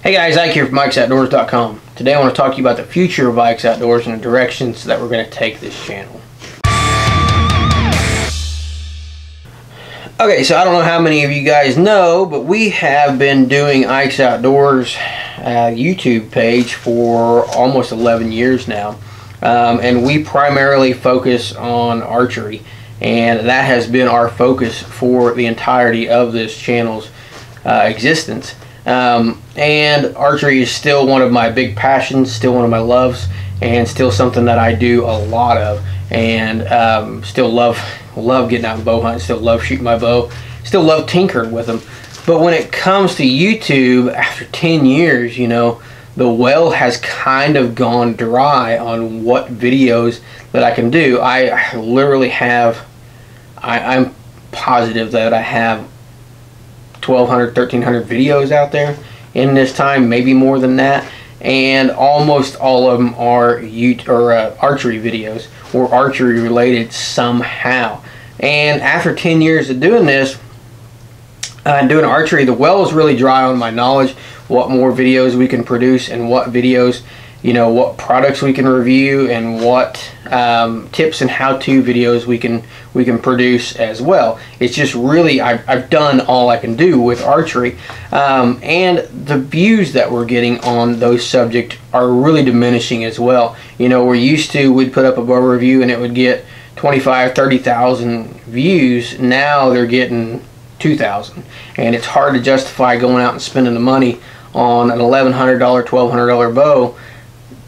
Hey guys, Ike here from IkesOutdoors.com. Today I want to talk to you about the future of Ike's Outdoors and the directions that we're going to take this channel. Okay, so I don't know how many of you guys know, but we have been doing Ike's Outdoors YouTube page for almost 11 years now. And we primarily focus on archery, and that has been our focus for the entirety of this channel's existence. And archery is still one of my big passions, still one of my loves, and still something that I do a lot of, and still love getting out and bow hunting, still love shooting my bow, still love tinkering with them. But when it comes to YouTube, after 10 years, you know, the well has kind of gone dry on what videos that I can do. I literally have, I'm positive that I have 1,200, 1,300 videos out there in this time, maybe more than that, and almost all of them are archery videos or archery related somehow. And after 10 years of doing this, doing archery, the well is really dry on my knowledge, what more videos we can produce, and what videos, you know, what products we can review, and what tips and how-to videos we can produce as well. It's just really, I've done all I can do with archery, and the views that we're getting on those subjects are really diminishing as well. You know, we'd put up a bow review and it would get 25, 30,000 views. Now they're getting 2,000, and it's hard to justify going out and spending the money on an $1,100, $1,200 bow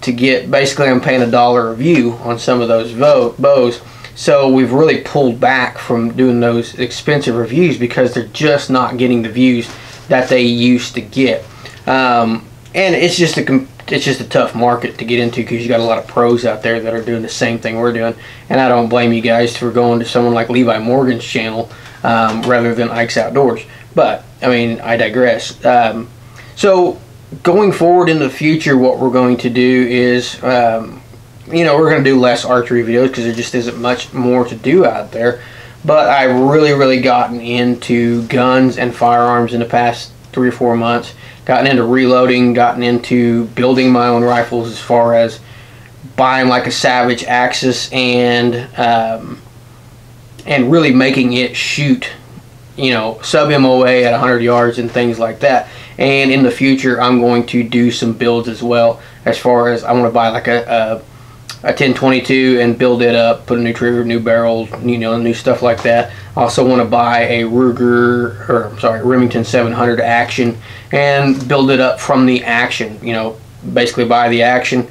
to get, basically I'm paying $1 a view on some of those bows. So we've really pulled back from doing those expensive reviews because they're just not getting the views that they used to get. And it's just a tough market to get into because you got a lot of pros out there that are doing the same thing we're doing. And I don't blame you guys for going to someone like Levi Morgan's channel rather than Ike's Outdoors. But I mean, I digress. So going forward in the future, what we're going to do is, you know, we're going to do less archery videos because there just isn't much more to do out there. But I've really gotten into guns and firearms in the past 3 or 4 months. Gotten into reloading, gotten into building my own rifles, as far as buying like a Savage Axis and really making it shoot, you know, sub MOA at 100 yards and things like that. And in the future, I'm going to do some builds as well, as far as I want to buy like a 1022 and build it up, put a new trigger, new barrel, you know, new stuff like that. I also want to buy a Remington 700 Action and build it up from the Action, you know, basically buy the Action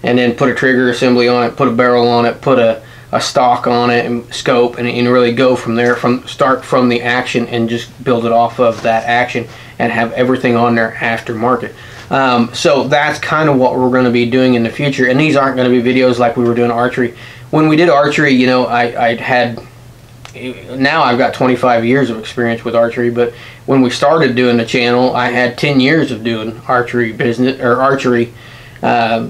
and then put a trigger assembly on it, put a barrel on it, put a stock on it and scope, and really go from there, start from the Action and just build it off of that Action and have everything on there aftermarket. So that's kind of what we're going to be doing in the future, and these aren't going to be videos like we were doing archery. When we did archery, you know, now I've got 25 years of experience with archery, but when we started doing the channel, I had 10 years of doing archery business, or archery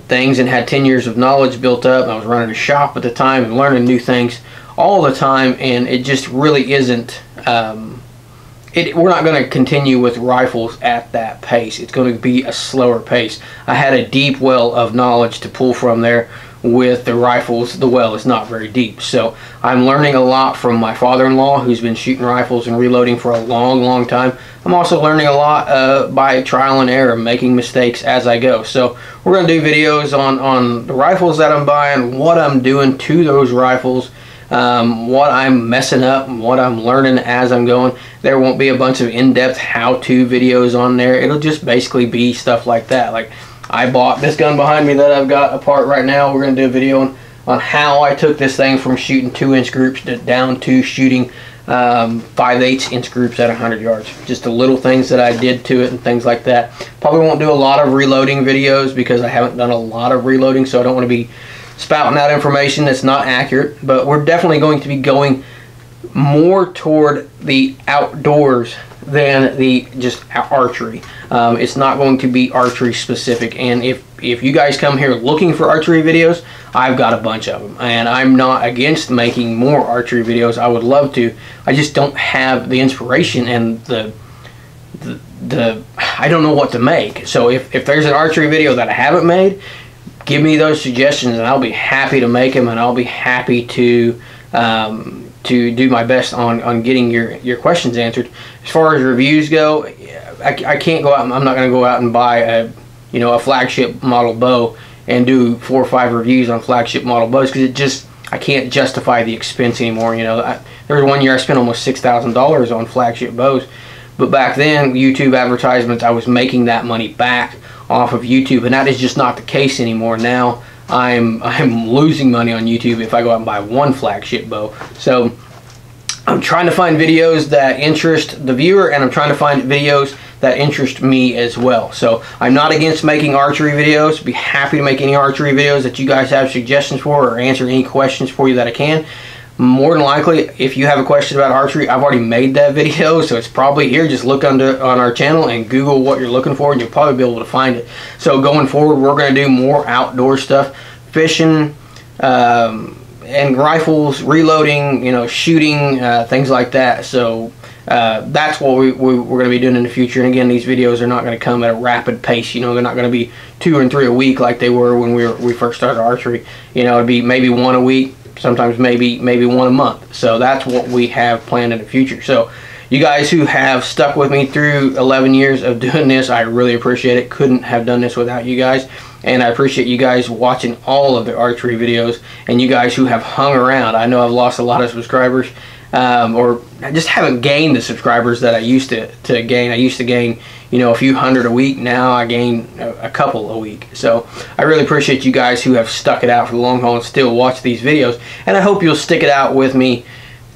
things, and had 10 years of knowledge built up. I was running a shop at the time and learning new things all the time, and it just really isn't, we're not going to continue with rifles at that pace. It's going to be a slower pace. I had a deep well of knowledge to pull from there. With the rifles, the well is not very deep, so I'm learning a lot from my father-in-law, who's been shooting rifles and reloading for a long time. I'm also learning a lot by trial and error, making mistakes as I go. So we're going to do videos on the rifles that I'm buying, what I'm doing to those rifles, what I'm messing up, and what I'm learning as I'm going. There won't be a bunch of in-depth how-to videos on there. It'll just basically be stuff like that. Like, I bought this gun behind me that I've got apart right now. We're going to do a video on how I took this thing from shooting 2-inch groups down to shooting 5/8 inch groups at 100 yards. Just the little things that I did to it and things like that. Probably won't do a lot of reloading videos because I haven't done a lot of reloading, so I don't want to be spouting out information that's not accurate. But we're definitely going to be going more toward the outdoors than the just archery. It's not going to be archery specific, and if you guys come here looking for archery videos, I've got a bunch of them, and I'm not against making more archery videos. I would love to. I just don't have the inspiration and the I don't know what to make. So if there's an archery video that I haven't made, give me those suggestions and I'll be happy to make them, and I'll be happy to do my best on getting your questions answered. As far as reviews go, I can't go out. I'm not going to go out and buy a flagship model bow and do 4 or 5 reviews on flagship model bows, because I can't justify the expense anymore. There was one year I spent almost $6,000 on flagship bows, but back then YouTube advertisements, I was making that money back off of YouTube, and that is just not the case anymore. Now I'm losing money on YouTube if I go out and buy one flagship bow. So I'm trying to find videos that interest the viewer, and I'm trying to find videos that interest me as well. So I'm not against making archery videos. Be happy to make any archery videos that you guys have suggestions for, or answer any questions for you that I can. More than likely, if you have a question about archery, I've already made that video, so it's probably here. Just look on our channel and Google what you're looking for, and you'll probably be able to find it. So going forward, we're going to do more outdoor stuff, fishing, and rifles, reloading, shooting, things like that. So that's what we're going to be doing in the future. And again, these videos are not going to come at a rapid pace. They're not going to be 2 and 3 a week like they were when we first started archery. It'd be maybe 1 a week, sometimes maybe 1 a month. So that's what we have planned in the future. So you guys who have stuck with me through 11 years of doing this, I really appreciate it. Couldn't have done this without you guys. And I appreciate you guys watching all of the archery videos, and you guys who have hung around. I know I've lost a lot of subscribers, or I just haven't gained the subscribers that I used to gain. I used to gain, a few hundred a week. Now I gain a couple a week. So I really appreciate you guys who have stuck it out for the long haul and still watch these videos. And I hope you'll stick it out with me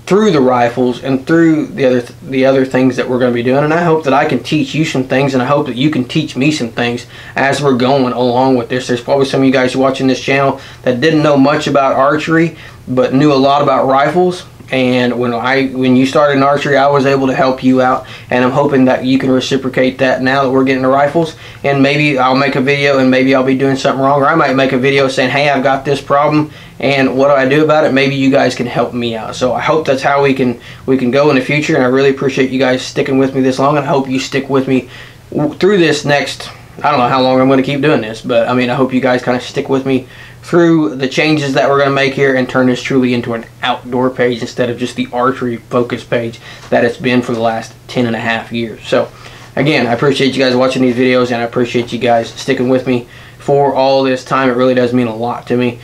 through the rifles and through the other things that we're going to be doing. And I hope that I can teach you some things, and I hope that you can teach me some things as we're going along with this. There's probably some of you guys watching this channel that didn't know much about archery but knew a lot about rifles. And when you started in archery, I was able to help you out, and I'm hoping that you can reciprocate that now that we're getting the rifles. And maybe I'll make a video, and maybe I'll be doing something wrong, or I might make a video saying, hey, I've got this problem, and what do I do about it? Maybe you guys can help me out. So I hope that's how we can go in the future, and I really appreciate you guys sticking with me this long, and I hope you stick with me through this next, I don't know how long I'm going to keep doing this, but I hope you guys kind of stick with me through the changes that we're going to make here and turn this truly into an outdoor page instead of just the archery focus page that it's been for the last 10.5 years. So again, I appreciate you guys watching these videos, and I appreciate you guys sticking with me for all this time. It really does mean a lot to me.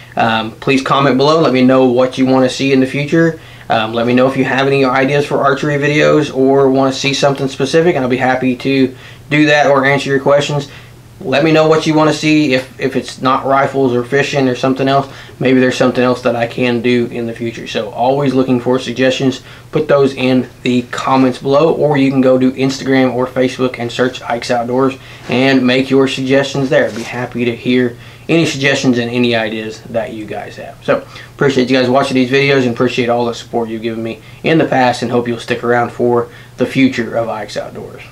Please comment below. Let me know what you want to see in the future. Let me know if you have any ideas for archery videos or want to see something specific, and I'll be happy to do that or answer your questions. Let me know what you want to see. If it's not rifles or fishing or something else, maybe there's something else that I can do in the future. So always looking for suggestions. Put those in the comments below, or you can go to Instagram or Facebook and search Ike's Outdoors and make your suggestions there. I'd be happy to hear any suggestions and any ideas that you guys have. So appreciate you guys watching these videos, and appreciate all the support you've given me in the past, and hope you'll stick around for the future of Ike's Outdoors.